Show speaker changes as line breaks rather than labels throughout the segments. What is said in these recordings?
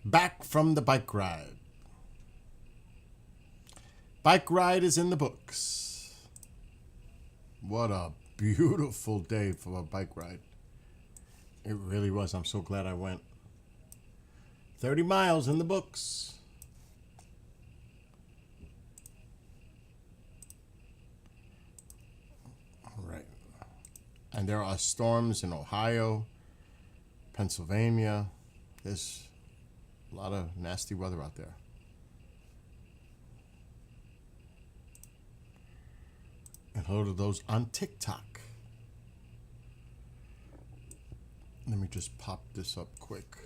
Back from the bike ride. Bike ride is in the books. What a beautiful day for a bike ride. It really was. I'm so glad I went. 30 miles in the books. All right. And there are storms in Ohio, Pennsylvania. There's a lot of nasty weather out there. And hello to those on TikTok. Let me just pop this up quick.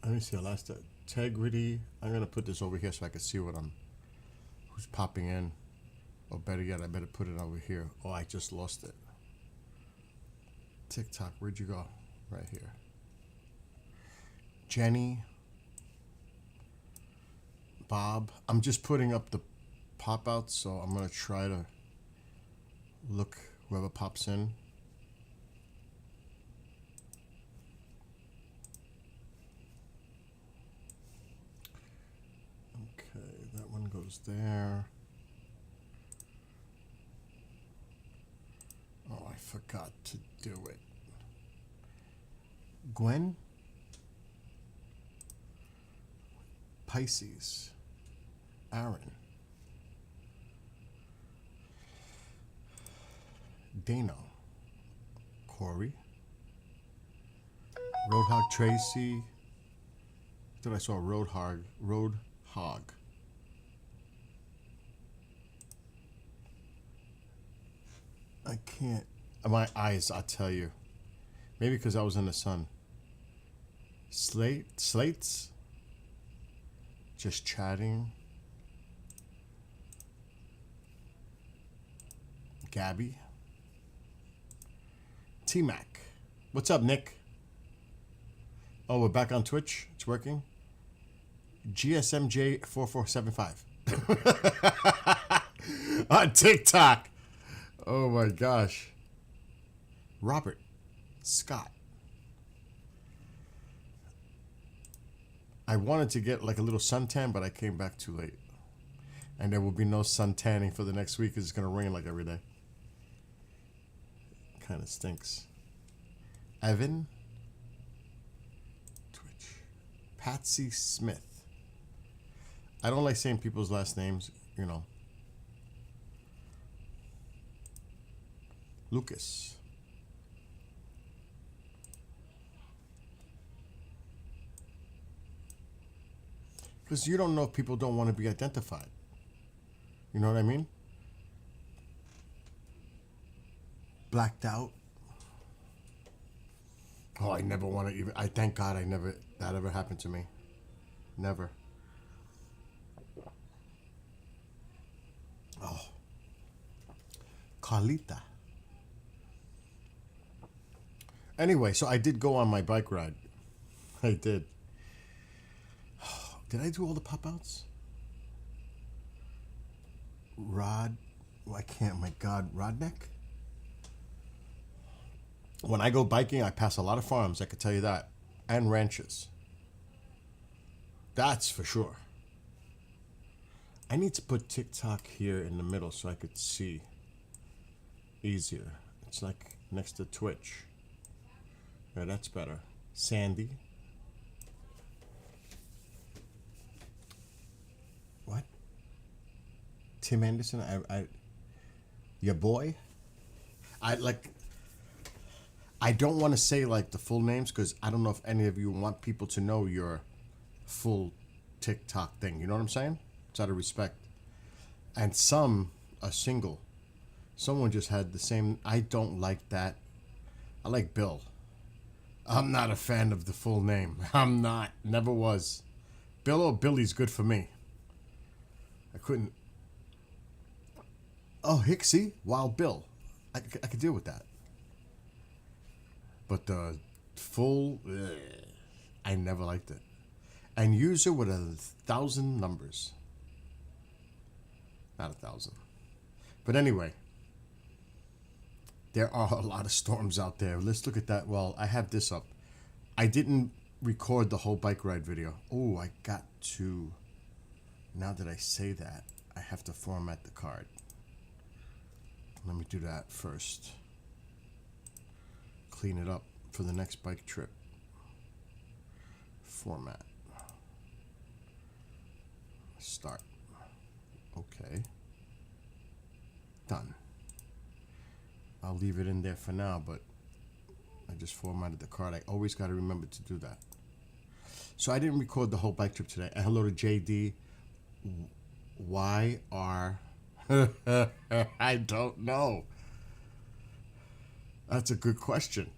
Let me see. I lost integrity. I'm gonna put this over here so I can see who's popping in. Or better yet, I better put it over here. Oh, I just lost it. TikTok, where'd you go? Right here. Jenny. Bob. I'm just putting up the pop outs, so I'm gonna try to look whoever pops in. Okay, that one goes there. Oh, I forgot to do it. Gwen? Pisces. Aaron. Dano. Corey. Roadhog Tracy. I thought I saw Roadhog. I can't. My eyes, I'll tell you. Maybe because I was in the sun. Slates. Just chatting. Gabby. T-Mac. What's up, Nick? Oh, we're back on Twitch. It's working. GSMJ4475. On TikTok. Oh my gosh. Robert Scott. I wanted to get like a little suntan, but I came back too late. And there will be no sun tanning for the next week because it's going to rain like every day. Kind of stinks. Evan. Twitch. Patsy Smith. I don't like saying people's last names, you know. Lucas. Because you don't know if people don't want to be identified. You know what I mean? Blacked out. Oh, I never want to even... I thank God that ever happened to me. Never. Oh. Carlita. Anyway, so I did go on my bike ride. I did. Did I do all the pop-outs? Rod... I can't, my God. Rodneck? When I go biking, I pass a lot of farms, I can tell you that. And ranches. That's for sure. I need to put TikTok here in the middle so I could see easier. It's like next to Twitch. Yeah, that's better. Sandy. What? Tim Anderson? Your boy? I don't want to say like the full names because I don't know if any of you want people to know your full TikTok thing. You know what I'm saying? It's out of respect. And some are single. Someone just had the same. I don't like that. I like Bill. I'm not a fan of the full name. I'm not. Never was. Bill or Billy's good for me. I couldn't. Oh, Hicksy, Wild Bill. I could deal with that. But the full, I never liked it. And user with 1,000 numbers. Not 1,000. But anyway, there are a lot of storms out there. Let's look at that. Well, I have this up. I didn't record the whole bike ride video. Oh, I got to. Now that I say that, I have to format the card. Let me do that first. Clean it up for the next bike trip. Format. Start. Okay. Done. I'll leave it in there for now, but I just formatted the card. I always got to remember to do that. So I didn't record the whole bike trip today. And hello to JD. Why are... I don't know. That's a good question.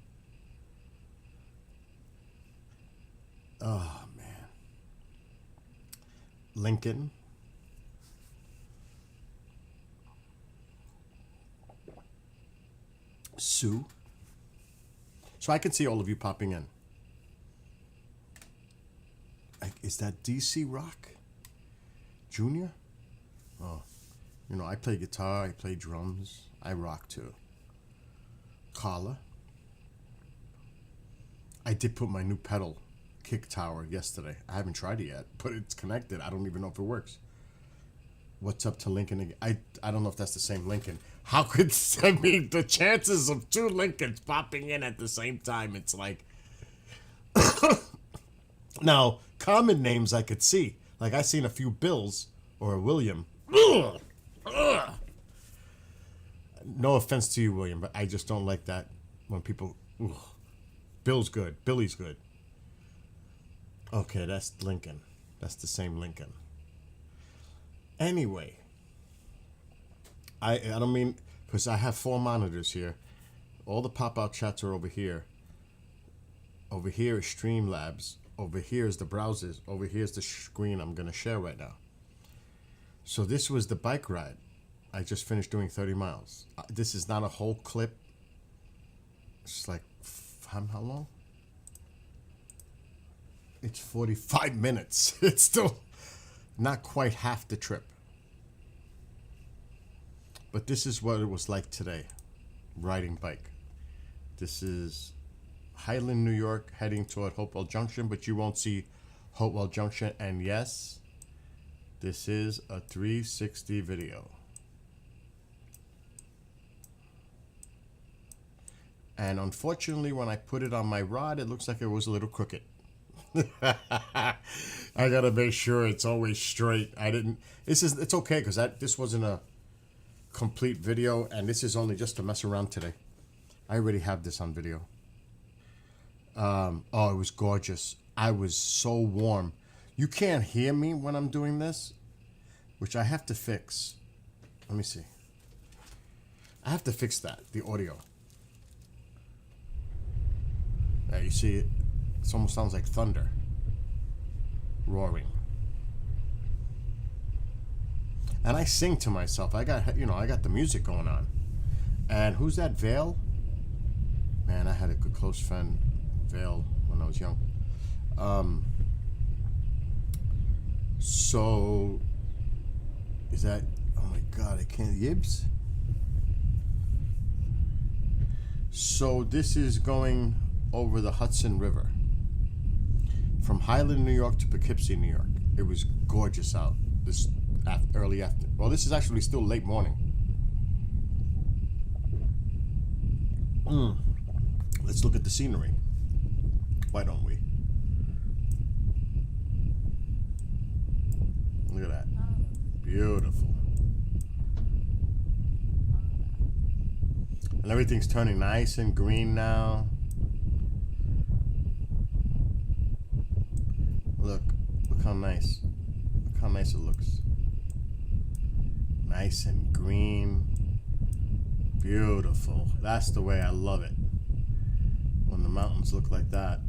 Oh, man. Lincoln. Sue. So I can see all of you popping in. Is that DC Rock Junior? Oh, you know, I play guitar, I play drums, I rock too. Carla. I did put my new pedal kick tower yesterday. I haven't tried it yet, but it's connected. I don't even know if it works. What's up to Lincoln again? I don't know if that's the same Lincoln. How could, I mean, the chances of two Lincolns popping in at the same time, it's like... Now, common names I could see. Like, I seen a few Bills or a William. Ugh. Ugh. No offense to you, William, but I just don't like that when people... Ugh. Bill's good. Billy's good. Okay, that's Lincoln. That's the same Lincoln. Anyway, I don't mean, because I have 4 monitors here. All the pop-out chats are over here. Over here is Streamlabs. Over here is the browsers. Over here is the screen I'm going to share right now. So this was the bike ride. I just finished doing 30 miles. This is not a whole clip. It's like, how long? It's 45 minutes. It's still not quite half the trip. But this is what it was like today, riding bike. This is Highland, New York, heading toward Hopewell Junction, but you won't see Hopewell Junction. And yes, this is a 360 video. And unfortunately, when I put it on my rod, it looks like it was a little crooked. I gotta make sure it's always straight. It's okay because this wasn't a complete video, and this is only just to mess around today. I already have this on video. Oh, it was gorgeous. I was so warm. You can't hear me when I'm doing this, which I have to fix. Let me see. I have to fix that, the audio. Yeah, you see it? It almost sounds like thunder. Roaring. And I sing to myself. I got the music going on. And who's that, Vale? Man, I had a good close friend, Vale, when I was young. So, is that, oh my God, I can't, Yibs? So this is going over the Hudson River. From Highland, New York to Poughkeepsie, New York. It was gorgeous out this early afternoon. Well, this is actually still late morning. Let's look at the scenery. Why don't we? Look at that. Beautiful. And everything's turning nice and green now. Look how nice. Look how nice it looks. Nice and green. Beautiful. That's the way I love it. When the mountains look like that.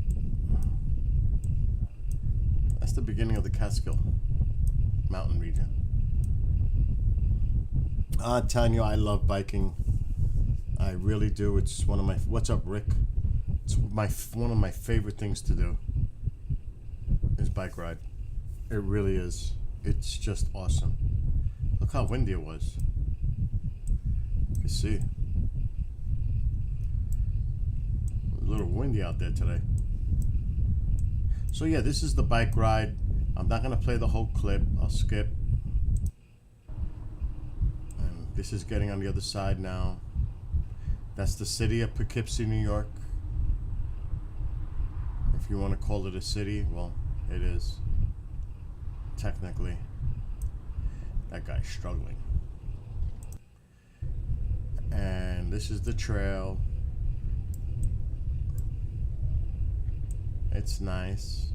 That's the beginning of the Catskill mountain region. I'm telling you, I love biking. I really do. It's one of my... What's up, Rick? It's one of my favorite things to do. Is bike ride. It really is. It's just awesome. Look how windy it was. You can see. A little windy out there today. So yeah, this is the bike ride. I'm not gonna play the whole clip. I'll skip. And this is getting on the other side now. That's the city of Poughkeepsie, New York. If you want to call it a city, well, it is. Technically. That guy's struggling. And this is the trail. It's nice.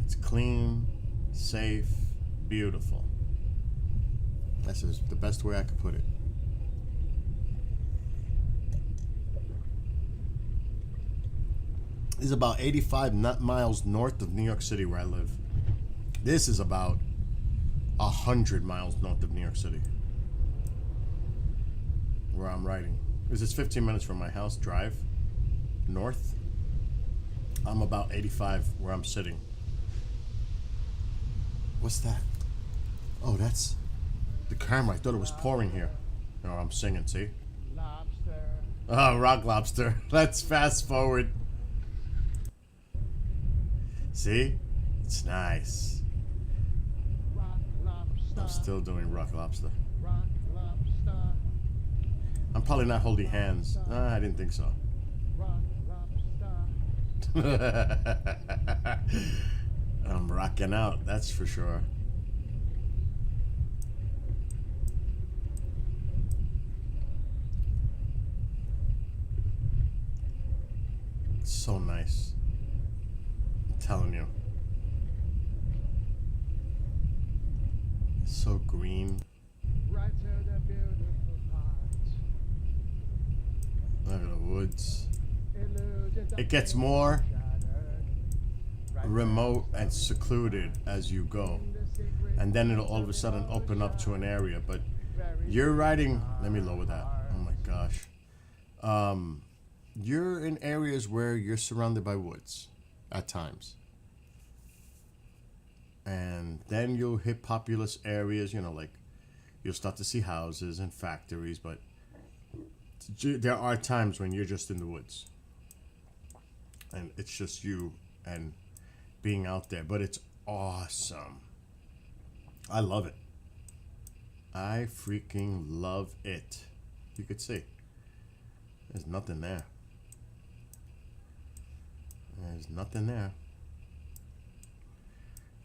It's clean, safe, beautiful. That's the best way I could put it. This is about 85 miles north of New York City where I live. This is about 100 miles north of New York City where I'm riding. This is 15 minutes from my house drive north. I'm about 85 where I'm sitting. What's that? Oh, that's the camera. I thought it was pouring here. No, I'm singing, see?
Lobster.
Oh, Rock Lobster. Let's fast forward. See? It's nice.
Rock lobster.
I'm still doing Rock Lobster.
Rock lobster.
I'm probably not holding hands. Nah, I didn't think so.
Rock lobster.
I'm rocking out, that's for sure. It's so nice. I'm telling you. It's so green.
Right to the beautiful part.
Look at the woods.
Illusions of
It gets more
shattered. Right
remote and secluded as you go.
in the secret
And then it'll all of a sudden open up to an area. But you're riding, let me lower that. Oh my gosh. You're in areas where you're surrounded by woods at times. And then you'll hit populous areas, you know, like you'll start to see houses and factories, but there are times when you're just in the woods. And it's just you and being out there, but it's awesome. I love it. I freaking love it. You could see. There's nothing there. There's nothing there.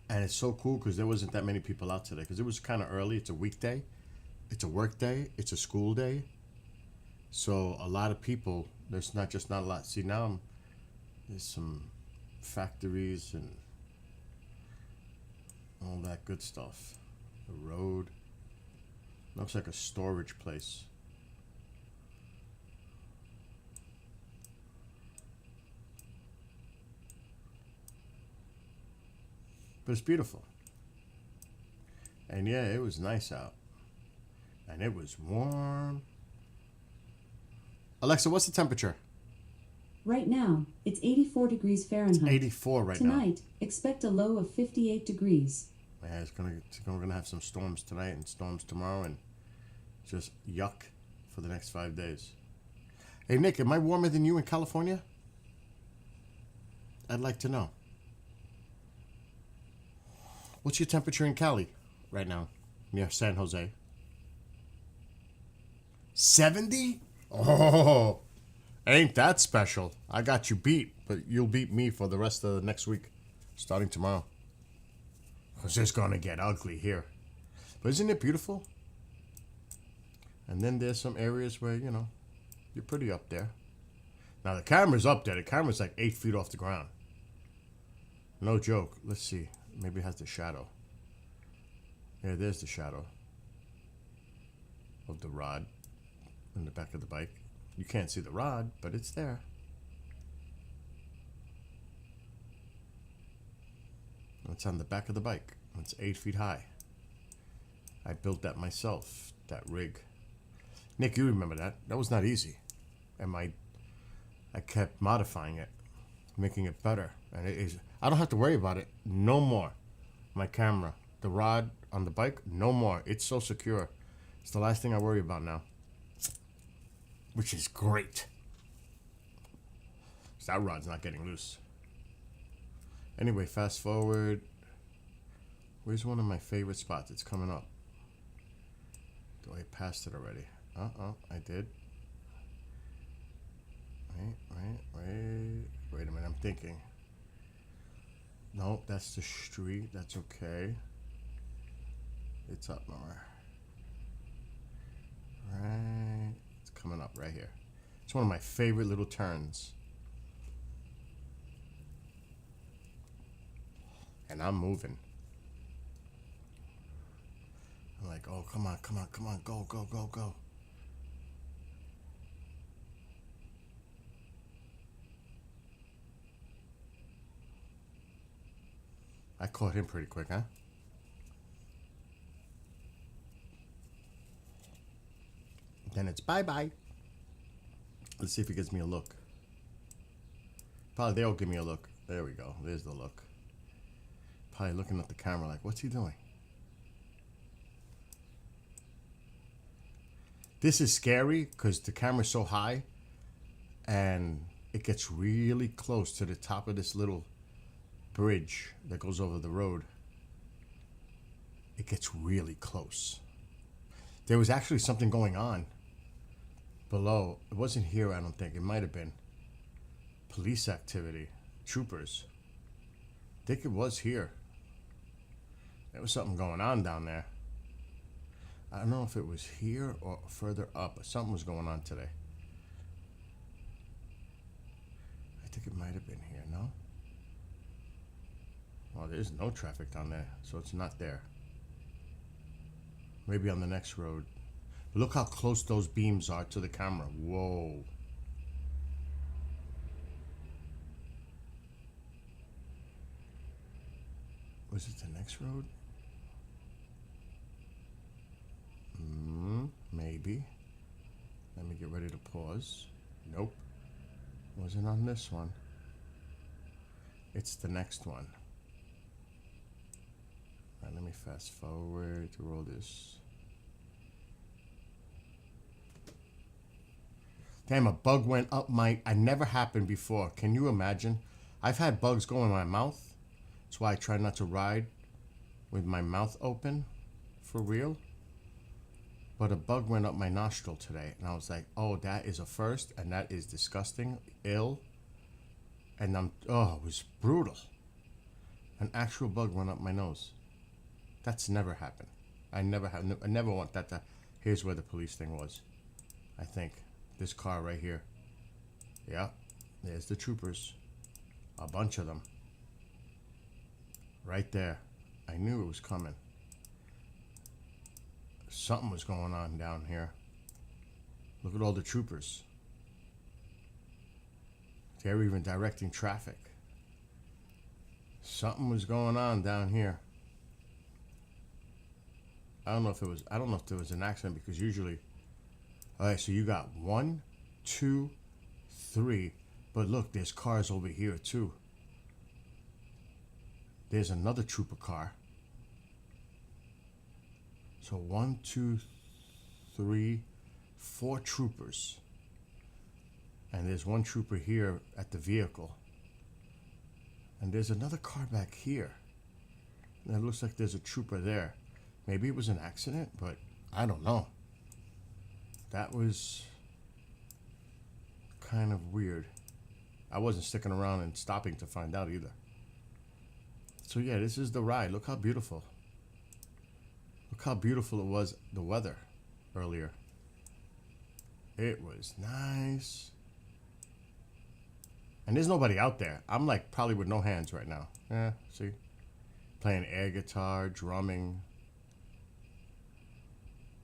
And it's so cool because there wasn't that many people out today because it was kind of early. It's a weekday. It's a work day. It's a school day. So a lot of people, there's not a lot. See, now there's some factories and all that good stuff. The road. Looks like a storage place. But it's beautiful. And yeah, it was nice out. And it was warm. Alexa, what's the temperature?
Right now, it's 84 degrees Fahrenheit.
84 right now.
Tonight, expect a low of 58 degrees.
Yeah, we're gonna have some storms tonight and storms tomorrow and just yuck for the next 5 days. Hey Nick, am I warmer than you in California? I'd like to know. What's your temperature in Cali right now? Near San Jose. 70? Oh, ain't that special. I got you beat, but you'll beat me for the rest of the next week, starting tomorrow. Because it's going to get ugly here. But isn't it beautiful? And then there's some areas where, you know, you're pretty up there. Now the camera's up there. The camera's like 8 feet off the ground. No joke. Let's see. Maybe it has the shadow. Yeah, there's the shadow of the rod in the back of the bike. You can't see the rod, but it's there. It's on the back of the bike. It's 8 feet high. I built that myself, that rig. Nick, you remember that. That was not easy. And I kept modifying it, making it better. And it is. I don't have to worry about it no more. My camera, the rod on the bike, no more. It's so secure. It's the last thing I worry about now. Which is great. So that rod's not getting loose. Anyway, fast forward. Where's one of my favorite spots? It's coming up. Oh, I passed it already. I did. Wait a minute, I'm thinking. Nope, that's the street. That's okay. It's up more. Right. It's coming up right here. It's one of my favorite little turns. And I'm moving. I'm like, oh, come on, go, go, go, go. I caught him pretty quick, huh? Then it's bye-bye. Let's see if he gives me a look. Probably they'll give me a look. There we go. There's the look. Probably looking at the camera like, what's he doing? This is scary because the camera's so high and it gets really close to the top of this little bridge that goes over the road. It gets really close. There was actually something going on below. It wasn't here, I don't think. It might have been police activity, troopers. I think it was here. There was something going on down there. I don't know if it was here or further up, but something was going on today. I think it might have been here, no? Well, there's no traffic down there, so it's not there. Maybe on the next road. But look how close those beams are to the camera. Whoa. Was it the next road? Maybe. Let me get ready to pause. Nope. Wasn't on this one. It's the next one. Right, let me fast forward through all this. Damn, a bug went up my... I never happened before. Can you imagine? I've had bugs go in my mouth. That's why I try not to ride with my mouth open. For real. But a bug went up my nostril today. And I was like, oh, that is a first. And that is disgusting. Ill. And oh, it was brutal. An actual bug went up my nose. That's never happened. I never want that to... Here's where the police thing was. I think. This car right here. Yeah. There's the troopers. A bunch of them. Right there. I knew it was coming. Something was going on down here. Look at all the troopers. They're even directing traffic. Something was going on down here. I don't know if there was an accident because usually... Alright, so you got 1, 2, 3. But look, there's cars over here too. There's another trooper car. So 1, 2, 3, 4 troopers. And there's one trooper here at the vehicle. And there's another car back here. And it looks like there's a trooper there. Maybe it was an accident, but I don't know. That was kind of weird. I wasn't sticking around and stopping to find out either. So yeah, this is the ride. Look how beautiful. Look how beautiful it was, the weather earlier. It was nice. And there's nobody out there. I'm like probably with no hands right now. Yeah, see? Playing air guitar, drumming.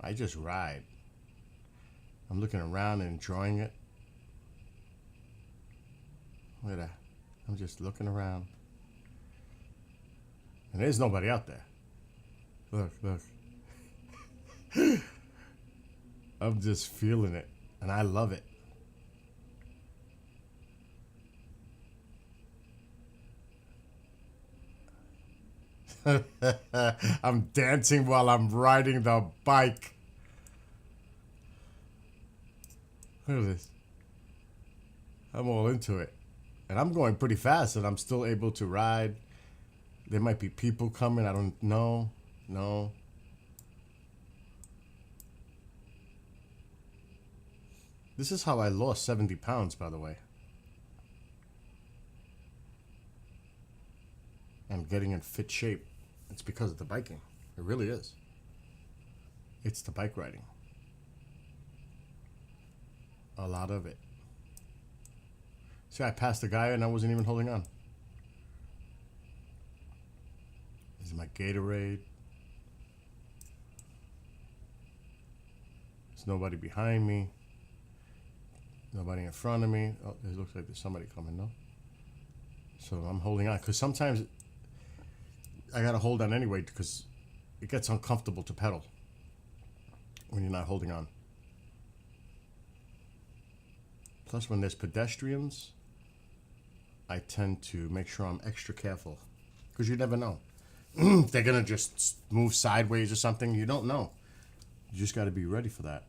I just ride. I'm looking around and enjoying it. Look at that. I'm just looking around. And there's nobody out there. Look, look. I'm just feeling it. And I love it. I'm dancing while I'm riding the bike. Look at this. I'm all into it. And I'm going pretty fast and I'm still able to ride. There might be people coming. I don't know. No. This is how I lost 70 pounds, by the way. I'm getting in fit shape. It's because of the biking. It really is. It's the bike riding. A lot of it. See, I passed the guy and I wasn't even holding on. This is my Gatorade. There's nobody behind me. Nobody in front of me. Oh, it looks like there's somebody coming, no? So I'm holding on. Because sometimes I got to hold on anyway because it gets uncomfortable to pedal when you're not holding on. Plus, when there's pedestrians, I tend to make sure I'm extra careful. Because you never know. If they're going to just move sideways or something, you don't know. You just got to be ready for that.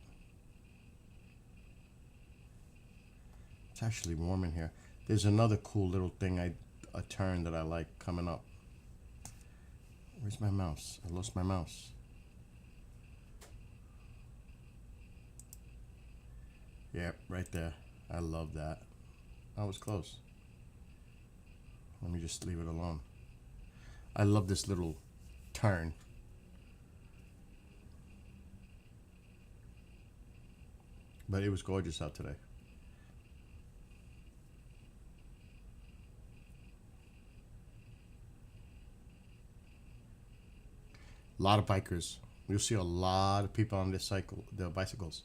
It's actually warm in here. There's another cool little thing, a turn that I like coming up. Where's my mouse? I lost my mouse. Yep, right there. I love that. I was close. Let me just leave it alone. I love this little turn. But it was gorgeous out today. A lot of bikers. You'll see a lot of people on the bicycles.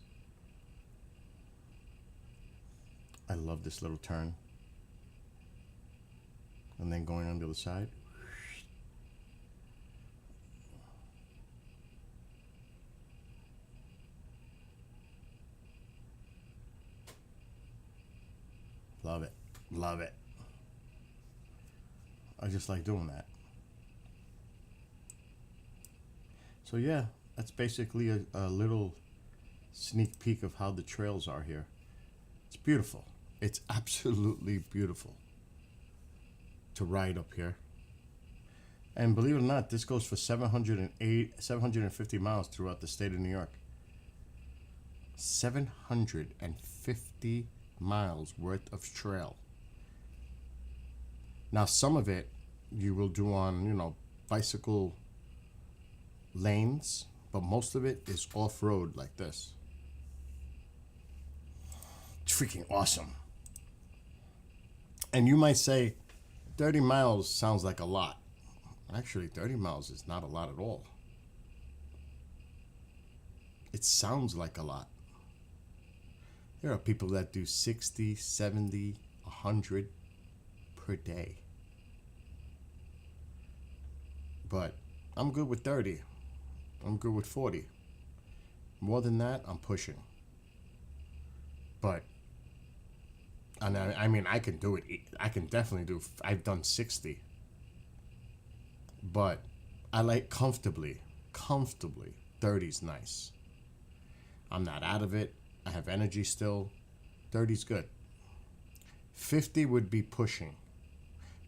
I love this little turn. And then going on the other side. Love it. Love it. I just like doing that. So yeah, that's basically a little sneak peek of how the trails are here. It's beautiful. It's absolutely beautiful to ride up here. And believe it or not, this goes for 750 miles throughout the state of New York. 750 miles worth of trail. Now, some of it you will do on, bicycle lanes, but most of it is off-road like this. It's freaking awesome. And you might say 30 miles sounds like a lot. Actually, 30 miles is not a lot at all. It sounds like a lot. There are people that do 60, 70, 100 per day. But I'm good with 30. I'm good with 40. More than that, I'm pushing. But, and I mean, I can do it. I can definitely do, I've done 60. But I like comfortably. 30's nice. I'm not out of it. I have energy still. 30's good. 50 would be pushing.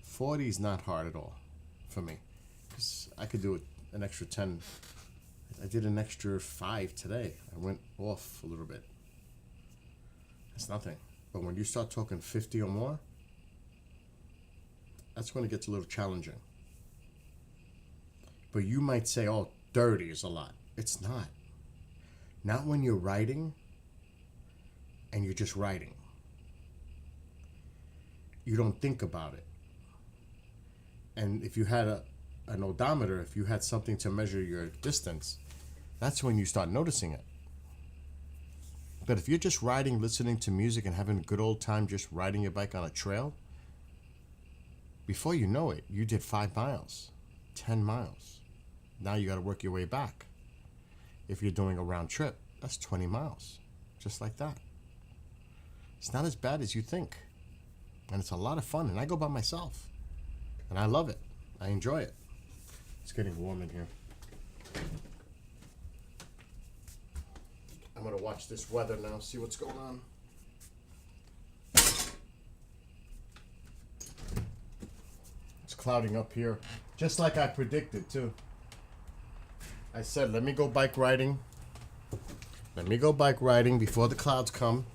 40's not hard at all for me. 'Cause I could do it an extra 10. I did an extra 5 today. I went off a little bit. That's nothing. But when you start talking 50 or more, that's when it gets a little challenging. But you might say, oh, 30 is a lot. It's not. Not when you're riding and you're just riding. You don't think about it. And if you had an odometer, if you had something to measure your distance, that's when you start noticing it. But if you're just riding, listening to music, and having a good old time just riding your bike on a trail, before you know it, you did 5 miles, 10 miles. Now you got to work your way back. If you're doing a round trip, that's 20 miles, just like that. It's not as bad as you think. And it's a lot of fun. And I go by myself. And I love it. I enjoy it. It's getting warm in here. I'm going to watch this weather now, see what's going on. clouding up here, just like I predicted too. I said, let me go bike riding. Let me go bike riding before the clouds come.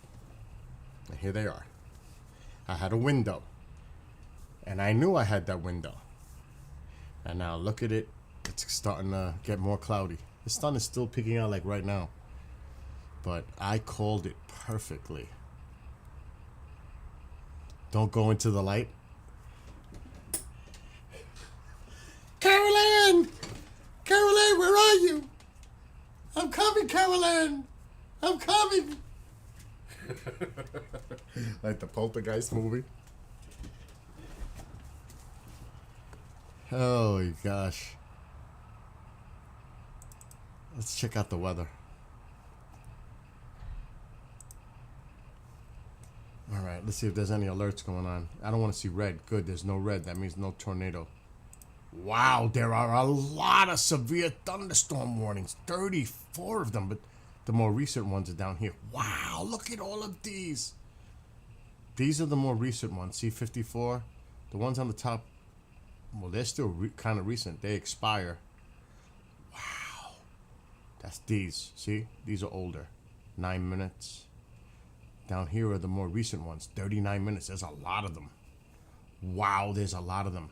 And here they are. I had a window. And I knew I had that window. And now look at it. It's starting to get more cloudy. The sun is still peeking out like right now. But I called it perfectly. Don't go into the light. Carol-Ann! Carol-Ann, where are you? I'm coming, Carol-Ann! I'm coming! Like the Poltergeist movie. Oh my gosh. Let's check out the weather. Alright, let's see if there's any alerts going on. I don't want to see red. Good, there's no red. That means no tornado. Wow, there are a lot of severe thunderstorm warnings. 34 of them, but the more recent ones are down here. Wow, look at all of these. These are the more recent ones. See, 54. The ones on the top, well, they're still kind of recent. They expire. Wow. That's these. See, these are older. 9 minutes. Down here are the more recent ones. 39 minutes. There's a lot of them. Wow, there's a lot of them.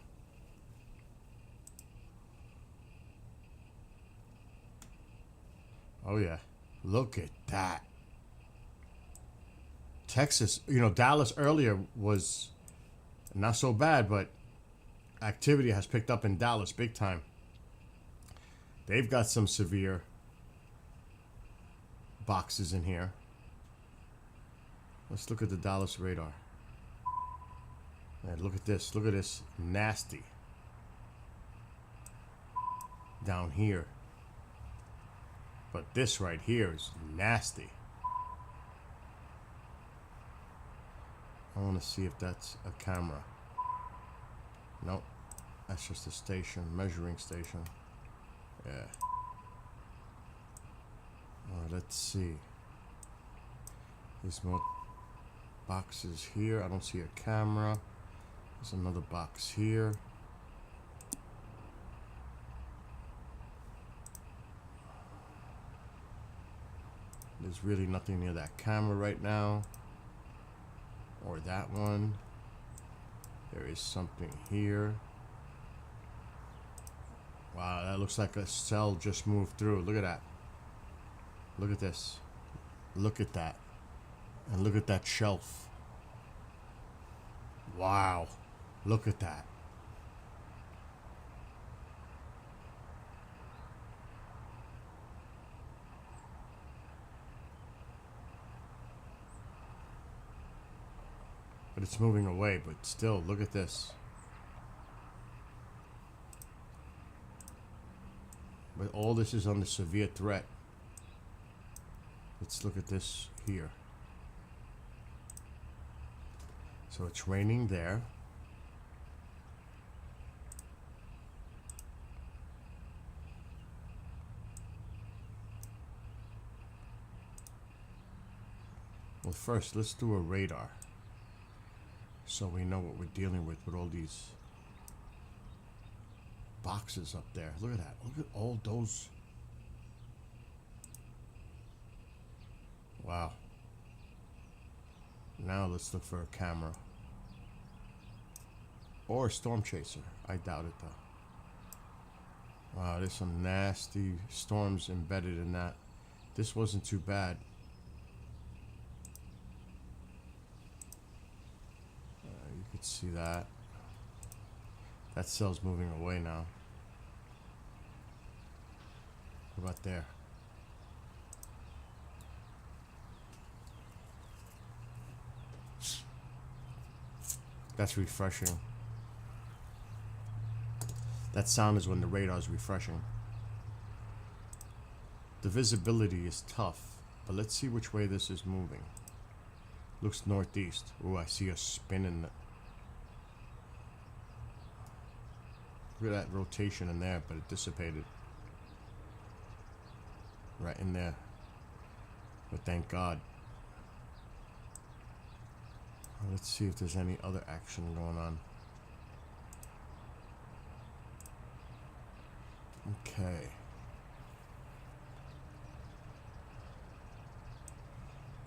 Oh, yeah. Look at that. Texas, you know, Dallas earlier was not so bad, but activity has picked up in Dallas big time. They've got some severe boxes in here. Let's look at the Dallas radar. And look at this. Look at this. Nasty. Down here. But this right here is nasty. I want to see if that's a camera. Nope. That's just a station, measuring station. Yeah. Alright, let's see. There's more boxes here. I don't see a camera. There's another box here. There's really nothing near that camera right now. Or that one. There is something here. Wow, that looks like a cell just moved through. Look at that. Look at this. Look at that. And look at that shelf. Wow. Look at that. But it's moving away, but still, look at this. But all this is under severe threat. Let's look at this here. So it's raining there. Well, first, let's do a radar. So we know what we're dealing with all these boxes up there. Look at that. Look at all those. Wow. Now let's look for a camera. Or a storm chaser. I doubt it though. Wow, there's some nasty storms embedded in that. This wasn't too bad. You could see that. That cell's moving away now. What about there? That's refreshing. That sound is when the radar is refreshing. The visibility is tough, but let's see which way this is moving. Looks northeast. Ooh, I see a spin in it. Look at that rotation in there, but it dissipated. Right in there. But thank God. Let's see if there's any other action going on. Okay.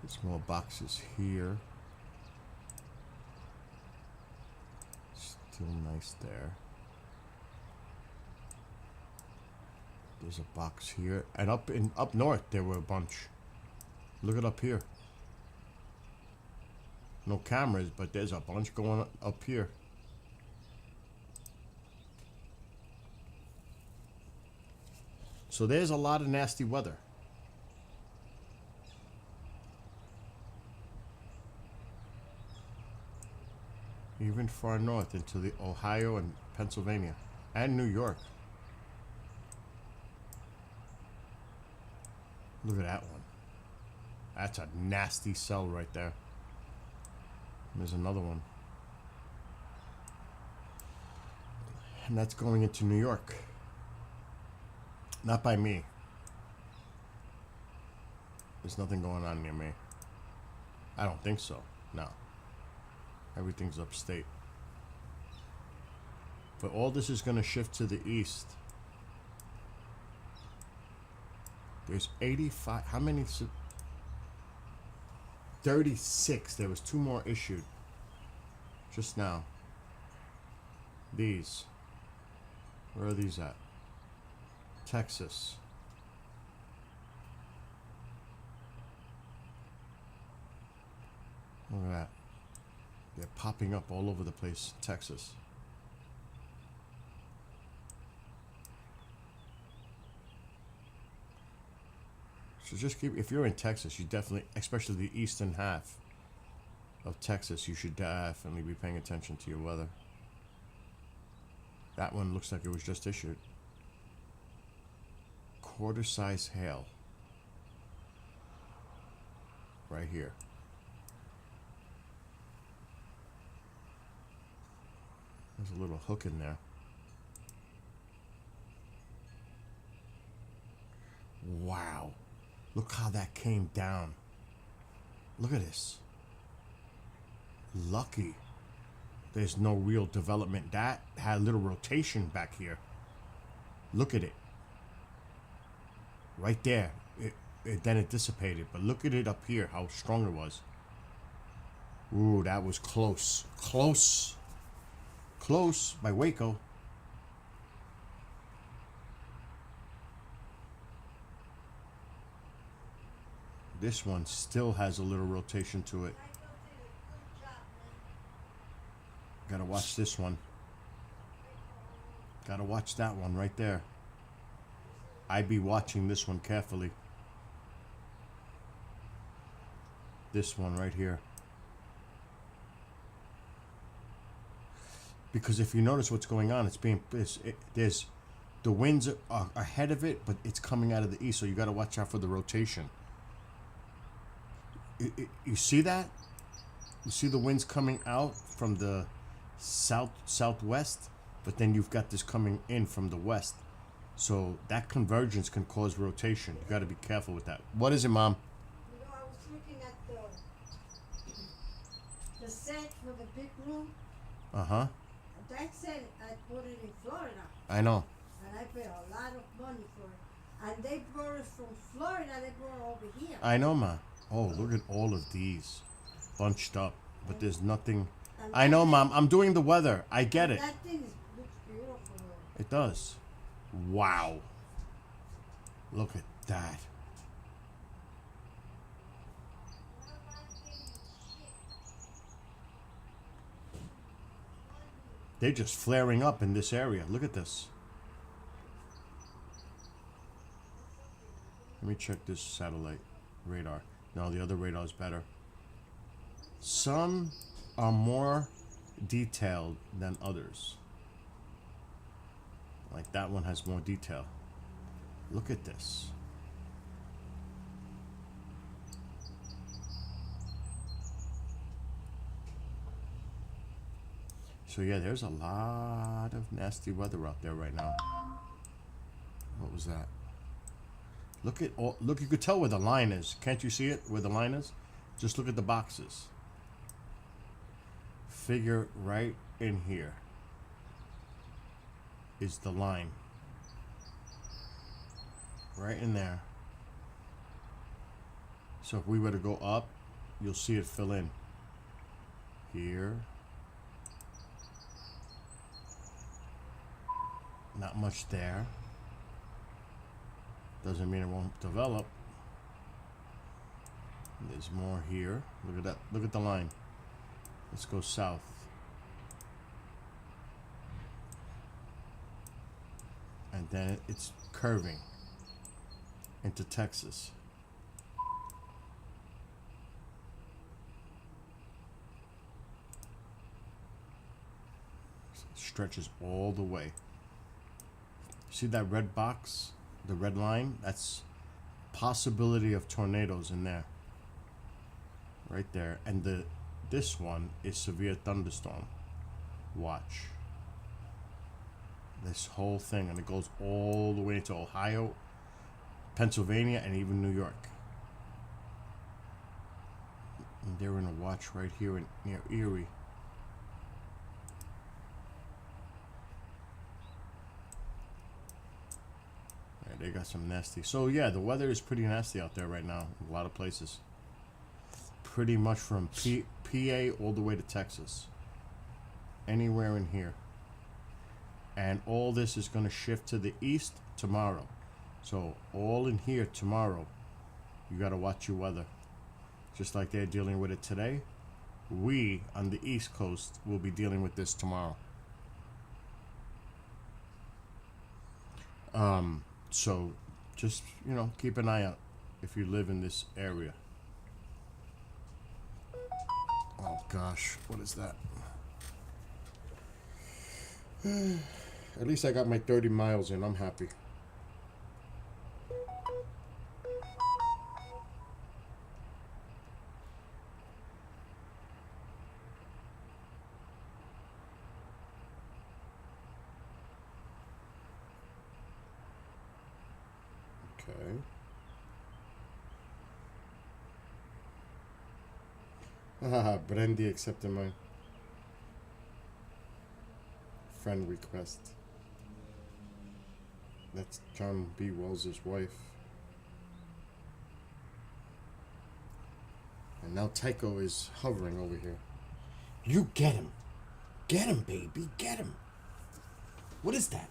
There's more boxes here. Still nice there. There's a box here. And up north there were a bunch. Look at up here. No cameras, but there's a bunch going up here. So there's a lot of nasty weather. Even far north into the Ohio and Pennsylvania and New York. Look at that one. That's a nasty cell right there. There's another one. And that's going into New York. Not by me. There's nothing going on near me. I don't think so. No. Everything's upstate. But all this is going to shift to the east. There's 85. How many? 36. There was 2 more issued. Just now. These. Where are these at? Texas. Look at that. They're popping up all over the place. Texas. So just keep, if you're in Texas, you definitely, especially the eastern half of Texas, you should definitely be paying attention to your weather. That one looks like it was just issued. Quarter size hail. Right here. There's a little hook in there. Wow. Look how that came down. Look at this. Lucky. There's no real development. That had a little rotation back here. Look at it. Right there. Then it dissipated. But look at it up here, how strong it was. Ooh, that was close. Close. Close by Waco. This one still has a little rotation to it. Gotta watch this one. Gotta watch that one right there. I'd be watching this one carefully. This one right here. Because if you notice what's going on, there's the winds are ahead of it, but it's coming out of the east, so you got to watch out for the rotation. You see that? You see the winds coming out from the southwest, but then you've got this coming in from the west. So that convergence can cause rotation. You got to be careful with that. What is it, Mom?
You know, I was looking at the set for the big room.
Uh-huh.
That set, I bought it in Florida.
I know.
And I paid a lot of money for it. And they brought it from Florida, they brought it over here.
I know, Ma. Oh, look at all of these bunched up. But there's nothing.
And
I
that
know,
thing-
Mom. I'm doing the weather. I get it.
That thing looks beautiful.
It does. Wow. Look at that. They're just flaring up in this area. Look at this. Let me check this satellite radar. No, the other radar is better. Some are more detailed than others. Like that one has more detail. Look at this. So yeah, there's a lot of nasty weather out there right now. What was that? Look at all, look, you could tell where the line is. Can't you see it where the line is? Just look at the boxes. Figure right in here is the line. right in there. So if we were to go up, you'll see it fill in. Here. Not much there. Doesn't mean it won't develop. There's more here. Look at that. Look at the line. Let's go south. And then it's curving into Texas. Stretches all the way. See that red box? The red line? That's possibility of tornadoes in there. Right there. And this one is severe thunderstorm. Watch. This whole thing, and it goes all the way to Ohio, Pennsylvania, and even New York. And they're in a watch right here near Erie. Yeah, they got some nasty. So yeah, the weather is pretty nasty out there right now. A lot of places. Pretty much from PA all the way to Texas. Anywhere in here. And all this is going to shift to the east tomorrow. So all in here tomorrow. You got to watch your weather. Just like they're dealing with it today. We on the East Coast will be dealing with this tomorrow. So just, keep an eye out if you live in this area. Oh gosh, what is that? At least I got my 30 miles in. I'm happy. Okay. Haha, Brandy accepted my friend request. That's John B. Wells' wife. And now Tycho is hovering over here. You get him. Get him, baby. Get him. What is that?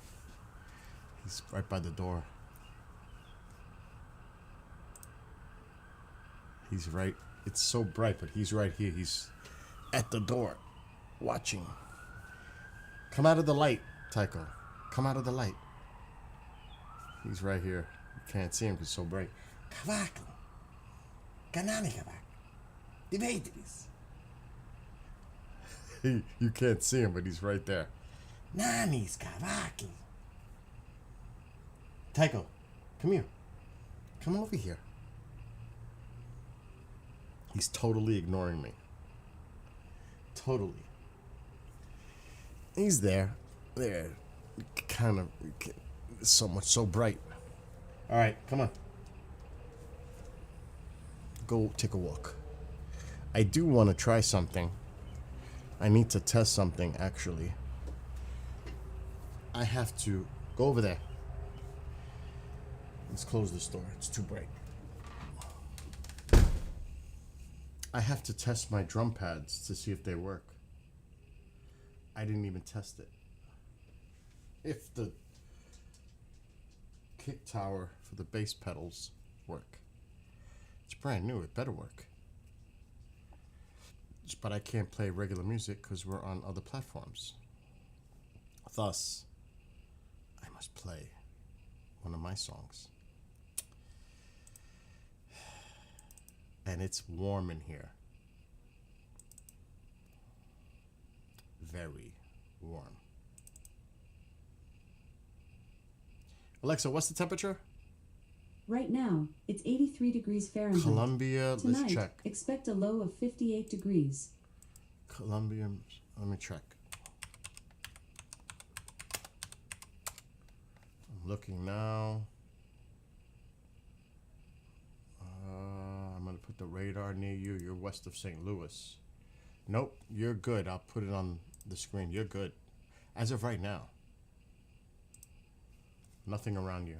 He's right by the door. He's right. It's so bright, but he's right here. He's at the door, watching. Come out of the light, Tycho. Come out of the light. He's right here. You can't see him because it's so bright. Kavakl. Kanani kavak. Divaidris. You can't see him, but he's right there. Nani's kavakl. Tycho, come here. Come over here. He's totally ignoring me. Totally. He's there. There. Kind of. So bright. All right, come on. Go take a walk. I do want to try something. I need to test something, actually. I have to go over there. Let's close this door. It's too bright. I have to test my drum pads to see if they work. I didn't even test it. If the kick tower for the bass pedals work. It's brand new. It better work. But I can't play regular music because we're on other platforms. Thus, I must play one of my songs. And it's warm in here. Very warm. Alexa, what's the temperature?
Right now, it's 83 degrees Fahrenheit.
Columbia,
Tonight,
let's check.
expect a low of 58 degrees.
Columbia, let me check. I'm looking now. I'm going to put the radar near you. You're west of St. Louis. Nope, you're good. I'll put it on the screen. You're good. As of right now. Nothing around you.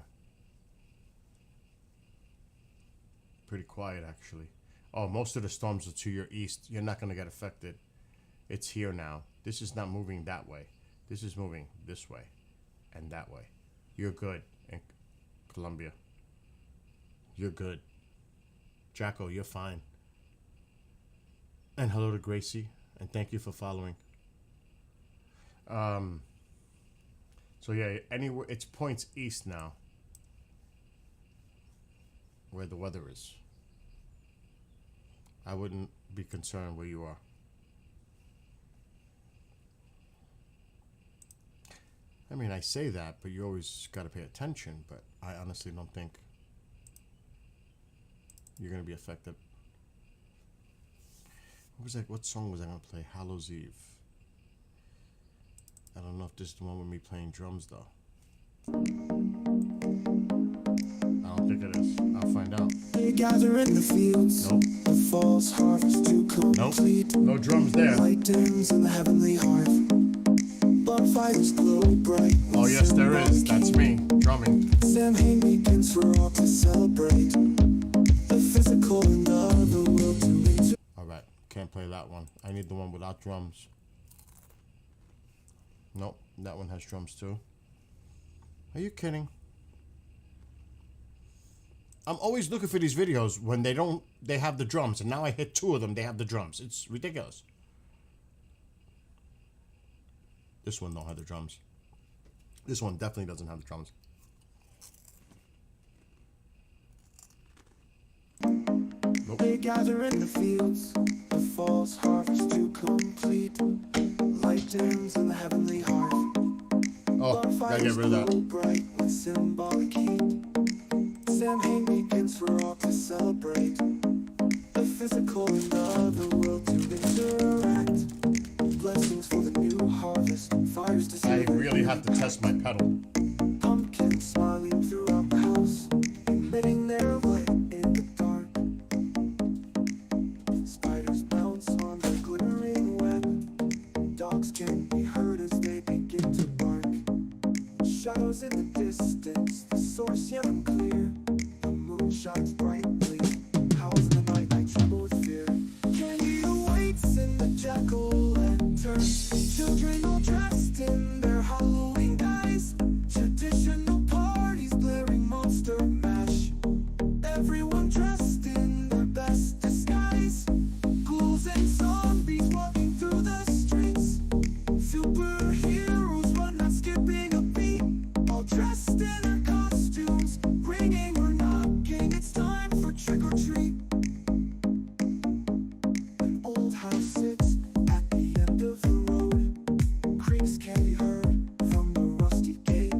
pretty quiet actually. Oh, most of the storms are to your east. You're not gonna get affected. It's here now. This is not moving that way. This is moving this way and that way. You're good in Colombia. You're good. Jacko, you're fine. And hello to Gracie, and thank you for following. So yeah, anywhere it's points east now, where the weather is. I wouldn't be concerned where you are. I mean, I say that, but you always got to pay attention. But I honestly don't think you're gonna be affected. What was that? What song was I gonna play? Hallows Eve. I don't know if this is the one with me playing drums though. I don't think it is. I'll find out.
They gather in the fields.
Nope.
The fall's harvest to complete.
Nope. No drums there.
Light dims in the heavenly hearth. Bonfires glow bright.
Oh yes, there is. That's me drumming.
Samhain begins for all to celebrate. The physical and the other will to inter.
All right, can't play that one. I need the one without drums. Nope, that one has drums too. Are you kidding? I'm always looking for these videos when they have the drums, and now I hit 2 of them, they have the drums. It's ridiculous. This one don't have the drums. This one definitely doesn't have the drums. Nope.
They gather in the fields. The fall's harvest to complete. Light dims in the heavenly hearth.
Oh, gotta get rid of that.
Glow bright with symbolic heat. Samhain begins for all to celebrate. The physical and the other world to interact. Blessings for the new harvest. Fires to
I
celebrate.
really have to test my pedal.
Pumpkins smiling throughout the house, emitting their light in the dark. Spiders bounce on the glittering web. Dogs can be heard as they begin to bark. Shadows in the distance, the source young and clear. The moon shines brightly, howls in the night, I tremble with fear. Candy awaits in the jack-o'-lantern. Children all dressed in their Halloween guise. Traditional parties blaring monster mash. Everyone dressed in their best disguise. Ghouls and zombies walking through the streets. Superheroes but not skipping a beat. All dressed in their costumes, ringing or knocking. It's time for trick or treat. An old house sits at the end of the road. Creaks can be heard from the rusty gate.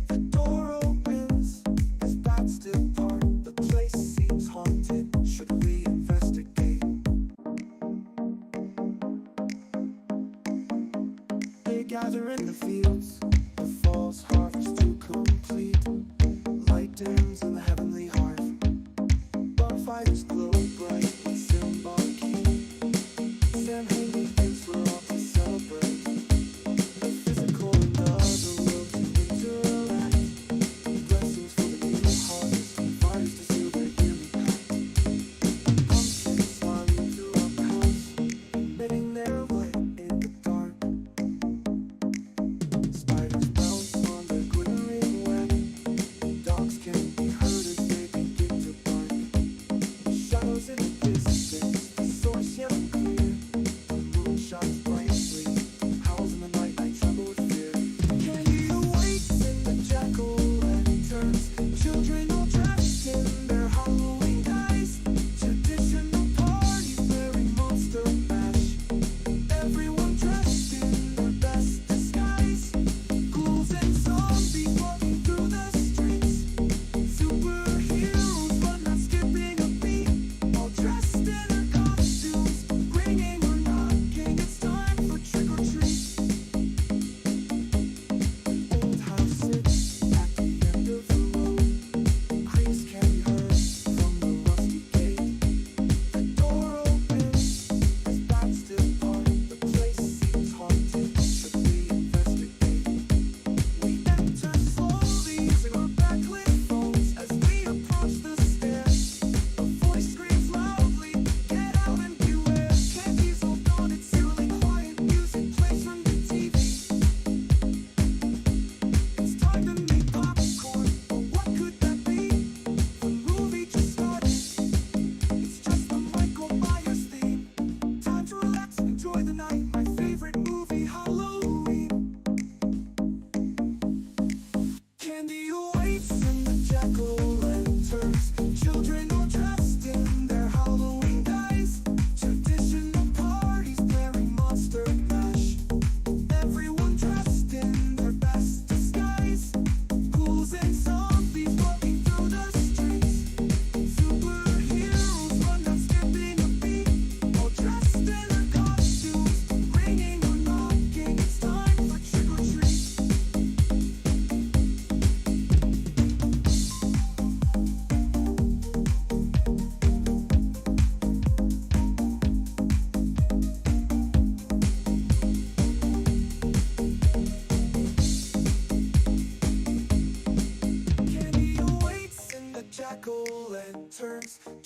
The door opens as bats depart. The place seems haunted. Should we investigate? They gather in the fields. The fall's harvest to complete. Light dims in the heavenly hearth. Bonfires glow bright with symbolic heat. Samhain begins for all to celebrate. The physical and the other world to interact. Blessings for the new harvest. Fires to seal their yearly pact. Pumpkins smiling throughout the house, emitting their light in the dark. Spiders bounce on the glittering web. Dogs can be heard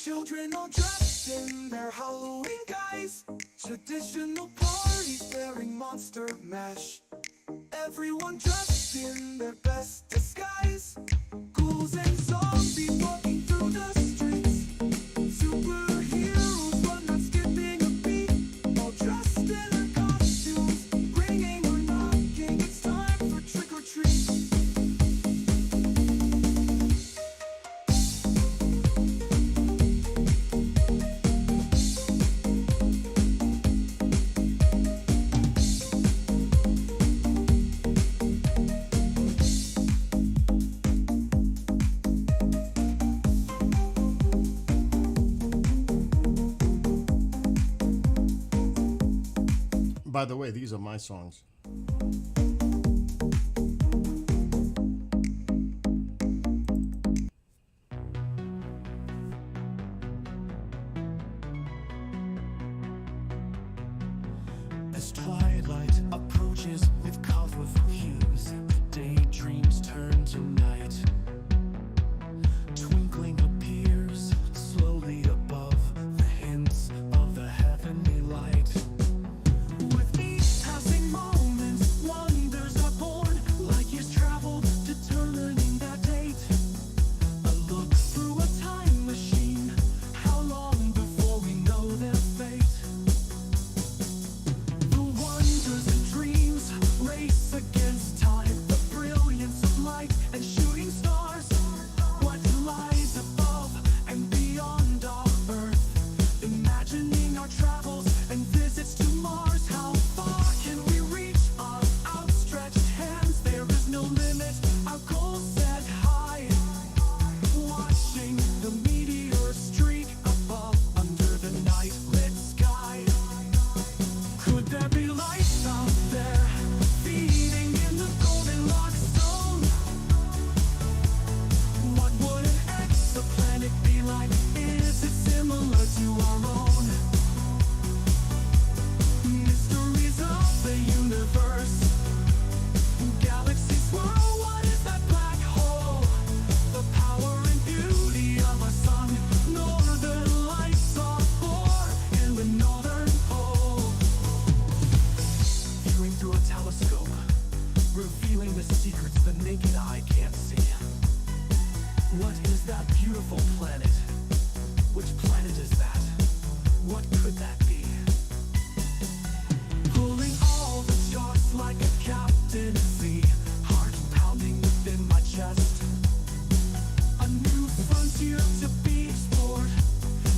Children all dressed in their Halloween guise. Traditional parties bearing monster mash. Everyone dressed in their best disguise. Ghouls and zombies walking through the streets. Superheroes but not skipping a beat. All dressed in their costumes, ringing or knocking. It's time for trick or treat.
By the way, these are my songs.
As twilight approaches with colorful hues, daydreams turn to night. Twinkling appears slowly above the hints of the heavenly light. With each passing moment, wonders are born. Light years traveled, determining that date. A look through a time machine. How long before we know their fate? The wonders and dreams race against time. The brilliance of light and shooting stars. What lies above and beyond our Earth? Imagining our travels and visits to Mars. How far can we reach our outstretched hands? There is no limit, our goals set high. Watching the meteor streak above under the night lit sky. Could there be life out there, feeding in the golden lock stone? What would an exoplanet be like? Is it similar to our own? Mysteries of the universe. Galaxies swirl, what is that black hole? The power and beauty of our sun. Northern lights are born in the northern pole. Viewing through a telescope, revealing the secrets the naked eye can't see. What is that beautiful planet? Which planet is that? What could that be? Pulling all the charts like a captain at sea. Heart pounding within my chest. A new frontier to be explored.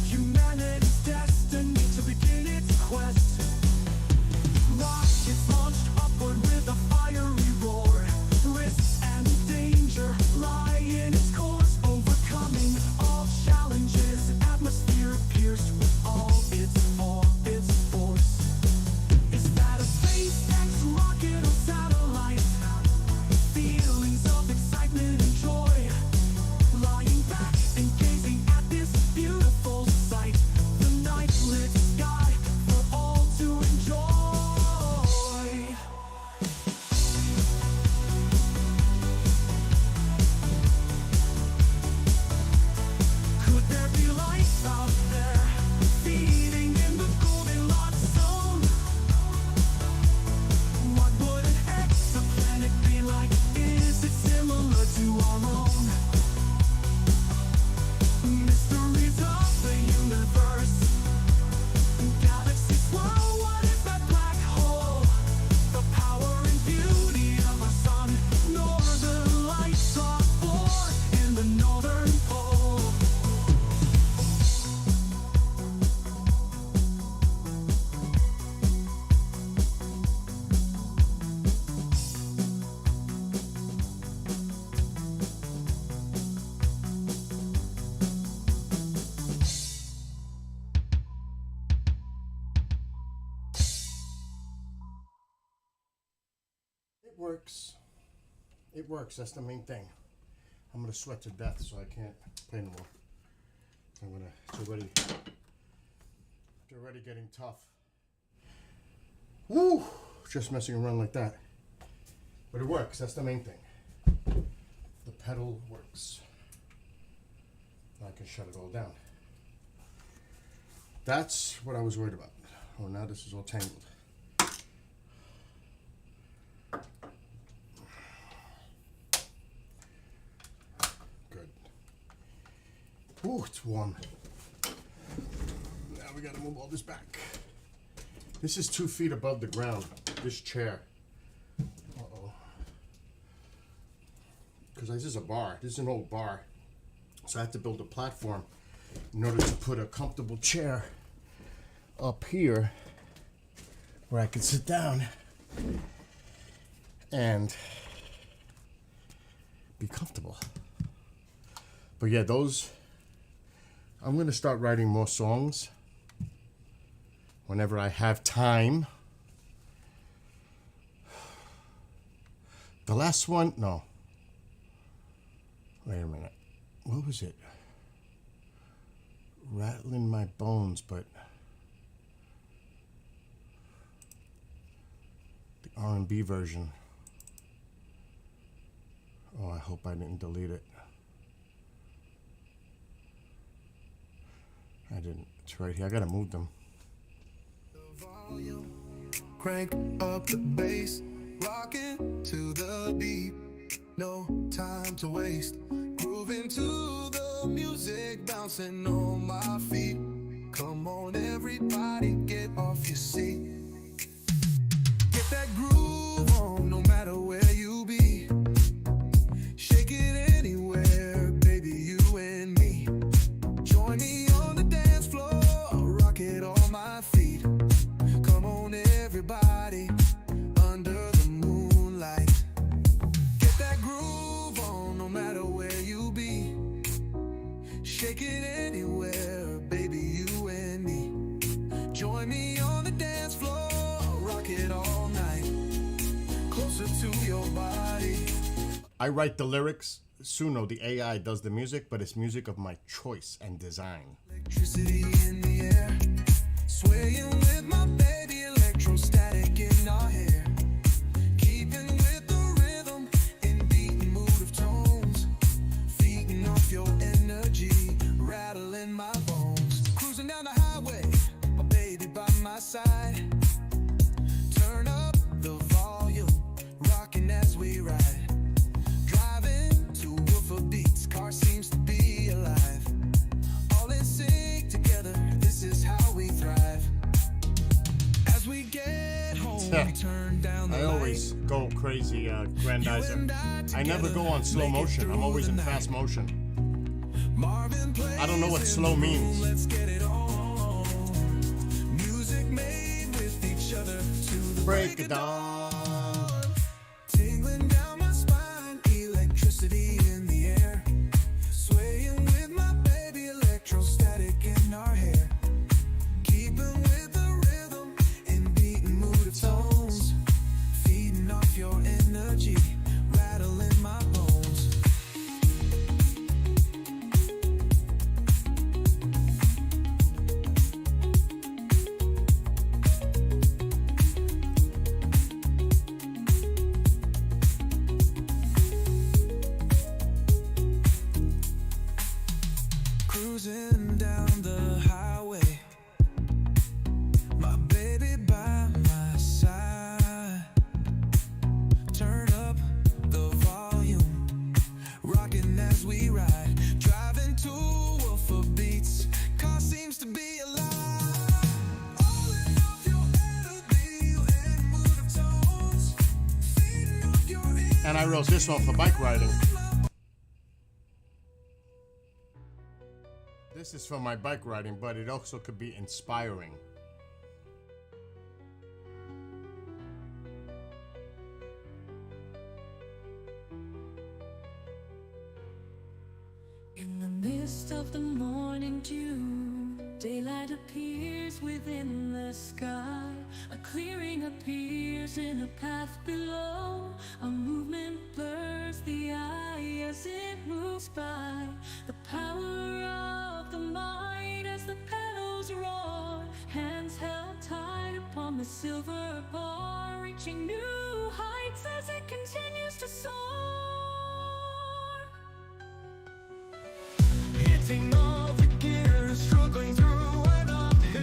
Humanity's destiny to begin its quest. Rockets launched upward with a fiery roar. Risks and danger lie in its course. Overcoming all challenges. Atmosphere pierced with all its force. Is that a SpaceX rocket or satellite? Feelings of excitement and joy. Lying back and gazing at this beautiful sight. The night lit sky for all to enjoy. Could there be life out there, feeding in the Goldilocks zone? What would an exoplanet be like? Is it similar to our own? Mysteries of the universe. Galaxies swirl, what is that black hole? The power and beauty of our sun. Northern lights are born in the northern pole.
It works. It works. That's the main thing. I'm gonna sweat to death, so I can't play anymore. It's already getting tough. Woo! Just messing around like that. But it works. That's the main thing. The pedal works. Now I can shut it all down. That's what I was worried about. Oh, now this is all tangled. Good. Ooh, it's warm. Now we gotta move all this back. This is 2 feet above the ground, this chair. Uh-oh. Because this is a bar. This is an old bar. So I have to build a platform in order to put a comfortable chair up here where I can sit down and be comfortable. But yeah, I'm gonna start writing more songs whenever I have time. The last one, no. Wait a minute. What was it? Rattling my bones, but the R&B version. Oh, I hope I didn't delete it. I didn't. It's right here. I gotta move them.
Crank up the bass, rocking to the beat. No time to waste, grooving to the music, bouncing on my feet. Come on, everybody, get off your seat. Get that groove on, no matter where you be. Shake it anywhere, baby, you and me. Join me on the dance floor, rock it on my feet. Come on, everybody, under the moonlight. Get that groove on, no matter where you be. Shake it anywhere, baby, you and me. Join me on the dance floor, rock it all night. Closer to your body.
I write the lyrics. Suno, the AI, does the music, but it's music of my choice and design.
Electricity in the air, swaying with my baby, electrostatic in our hair. Keeping with the rhythm, in beating mood of tones. Feeding off your energy, rattling my bones. Cruising down the highway, my baby by my side. Turn up the volume, rocking as we ride. Driving to woofer beats, car seems to be alive. All in sync together, this is how we thrive. As we get home, we turn down the
I always go crazy, Grandizer. I never go on slow motion. I'm always in fast motion. I don't know what slow means.
Let's get it on. Music made with each other to the
Break it down.
tingling down my spine, electricity in the air, swaying with my baby, electrostatic in our hair, keeping with the rhythm, in beating mood of tones, feeding off your energy, rattling my bones. Cruising down the highway, my baby by my side. Turn up the volume, rocking as we ride. Driving to woofer beats, car seems to be alive. All in off your energy and mood of tones, feeding off your
And I wrote this one for bike riding. This is for my bike riding, but it also could be inspiring.
In the mist of the morning dew, daylight appears within the sky. A clearing appears in a path below. A movement blurs the eye as it moves by. The power of the mind as the pedals roar. Hands held tight upon the silver bar, reaching new heights as it continues to soar. Hitting all the gears, struggling through an uphill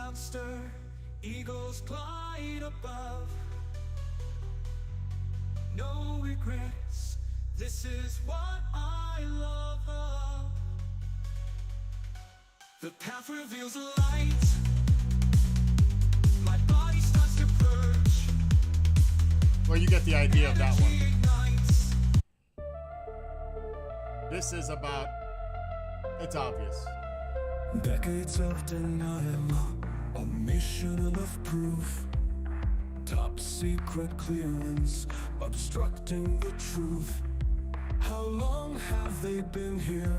clouds stir, eagles glide above. No regrets, this is what I love. The path reveals a light, my body starts to purge.
Well, you get the idea of that one.
Ignites.
This is about, it's obvious.
Decades of denial, a mission of proof. Top secret clearance, obstructing the truth. How long have they been here?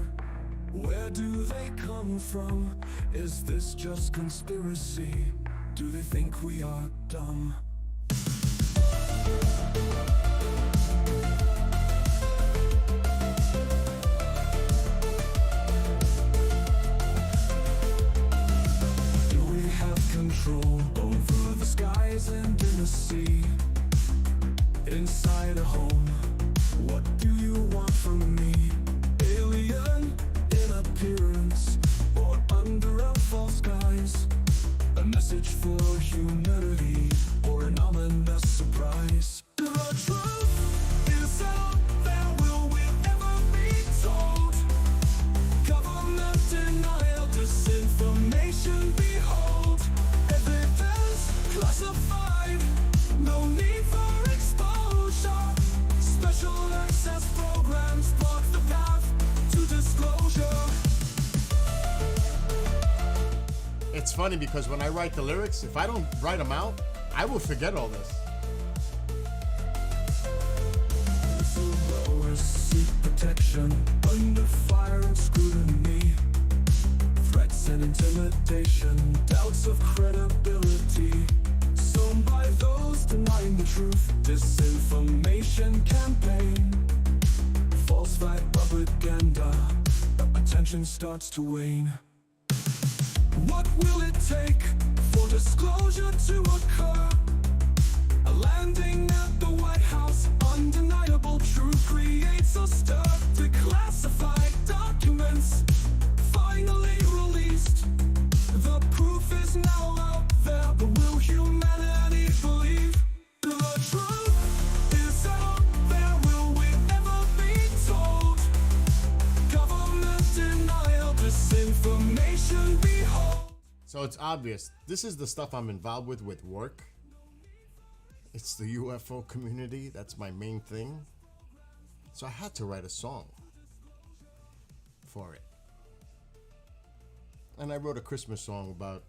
Where do they come from? Is this just conspiracy? Do they think we are dumb? Do we have control over the skies and in the sea? Inside a home, what do you want from me? Alien in appearance, or under our false skies? A message for humanity, or an ominous surprise? The truth is out there, will we ever be told? Government denial, disinformation, behold. Evidence classified, no need for exposure. Special access programs block the path to disclosure.
It's funny because when I write the lyrics, if I don't write them out, I will forget all this.
Whistleblowers seek protection under fire and scrutiny. Threats and intimidation, doubts of credibility. Sown by those denying the truth, disinformation campaign. Falsified propaganda, attention starts to wane. What will it take for disclosure to occur? A landing at the White House, undeniable truth creates a stir. Declassified documents finally released. The proof is now out there, but will humanity believe? The truth is out there, will we ever be told? Government denial, disinformation, behold.
So it's obvious. This is the stuff I'm involved with work. It's the UFO community. That's my main thing. So I had to write a song for it. And I wrote a Christmas song about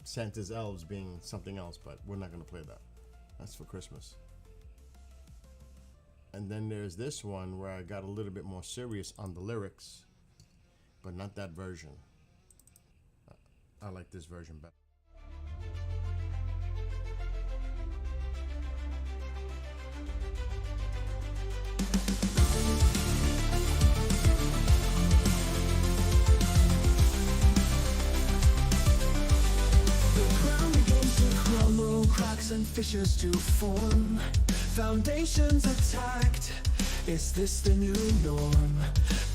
Santa's elves being something else, but we're not going to play that. That's for Christmas. And then there's this one where I got a little bit more serious on the lyrics, but not that version. I like this version better.
The ground begins to crumble, cracks and fissures to form. Foundations attacked. Is this the new norm?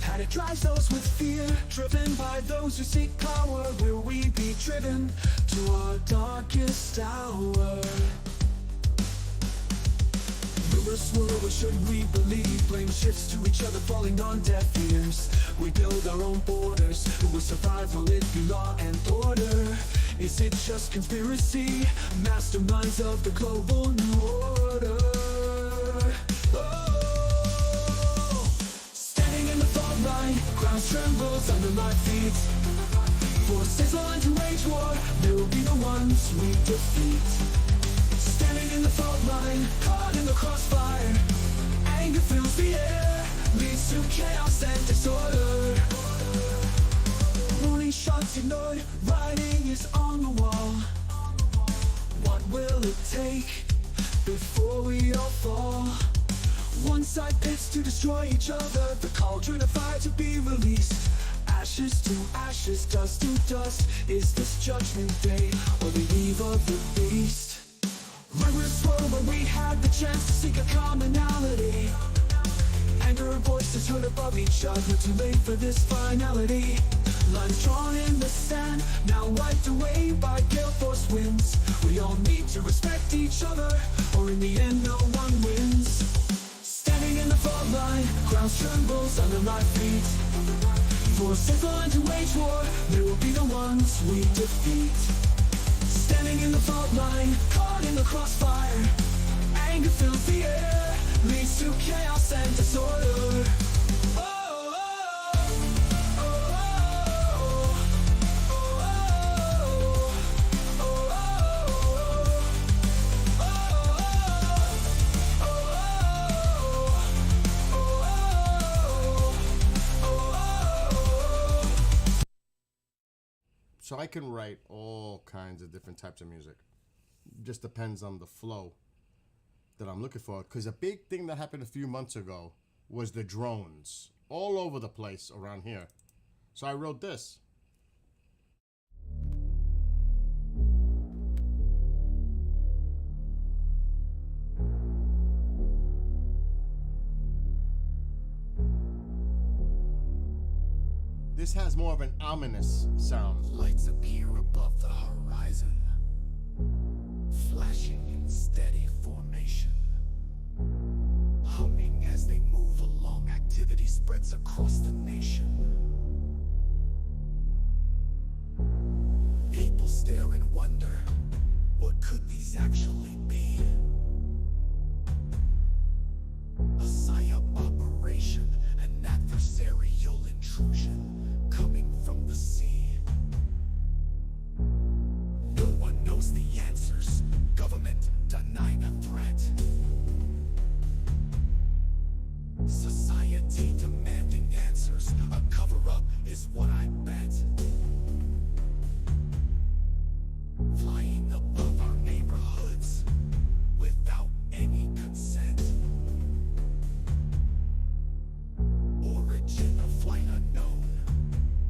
Panic drives those with fear, driven by those who seek power. Will we be driven to our darkest hour? Rumors swirl, what should we believe? Blame shifts to each other, falling on deaf ears. We build our own borders. Will survival it be law and order? Is it just conspiracy? Masterminds of the global new order. Ground trembles under my feet. Forces on to wage war, they will be the ones we defeat. Standing in the fault line, caught in the crossfire. Anger fills the air, leads to chaos and disorder. Warning shots ignored, writing is on the wall. What will it take before we all fall? One side pits to destroy each other, the cauldron of fire to be released. Ashes to ashes, dust to dust. Is this judgment day or the eve of the beast? Rivers swirl, but we had the chance to seek a commonality. Anger and voices heard above each other, too late for this finality. Lines drawn in the sand, now wiped away by gale force winds. We all need to respect each other, or in the end no one wins. Standing in the fault line, ground trembles under my feet. For a safer land to wage war, there will be the ones we defeat. Standing in the fault line, caught in the crossfire. Anger fills the air, leads to chaos and disorder.
So I can write all kinds of different types of music. Just depends on the flow that I'm looking for. Because a big thing that happened a few months ago was the drones all over the place around here. So I wrote this. This has more of an ominous sound.
Lights appear above the horizon, flashing in steady formation. Humming as they move along, activity spreads across the nation. People stare in wonder, what could these actually be? A PSYOP operation, an adversarial intrusion coming from the sea. No one knows the answers. Government denying a threat. Society demanding answers. A cover-up is what I bet. Flying above our neighborhoods without any consent. Origin of flight unknown,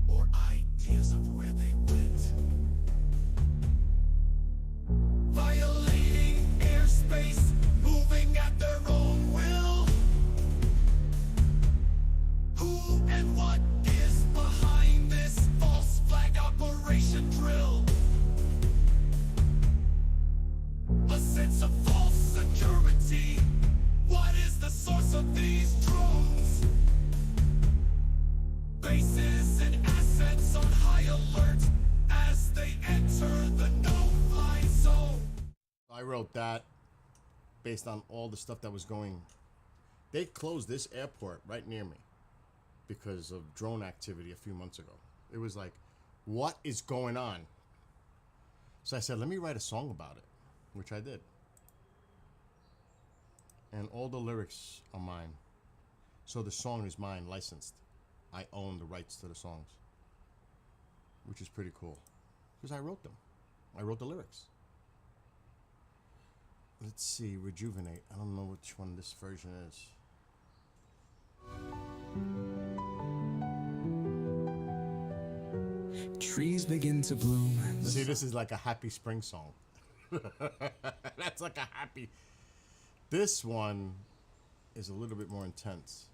or ideas of where they went. Violating airspace, moving at their own will. Who and what is behind this false flag operation drill? A sense of false security. What is the source of these drones? Bases and assets on high alert as they enter the no-fly zone.
I wrote that based on all the stuff that was going. They closed this airport right near me because of drone activity a few months ago. It was like, what is going on? So I said, let me write a song about it, which I did. And all the lyrics are mine. So the song is mine, licensed. I own the rights to the songs, which is pretty cool because I wrote them. I wrote the lyrics. Let's see, Rejuvenate. I don't know which one this version is.
Trees begin to bloom.
See, this is like a happy spring song. That's like a happy. This one is a little bit more intense.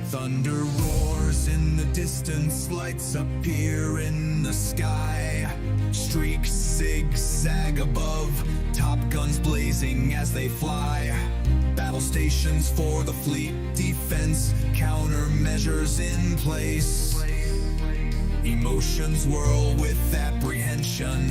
Thunder roars in the distance, lights appear in the sky. Streaks zigzag above, top guns blazing as they fly. Battle stations for the fleet, defense countermeasures in place. Emotions whirl with apprehension.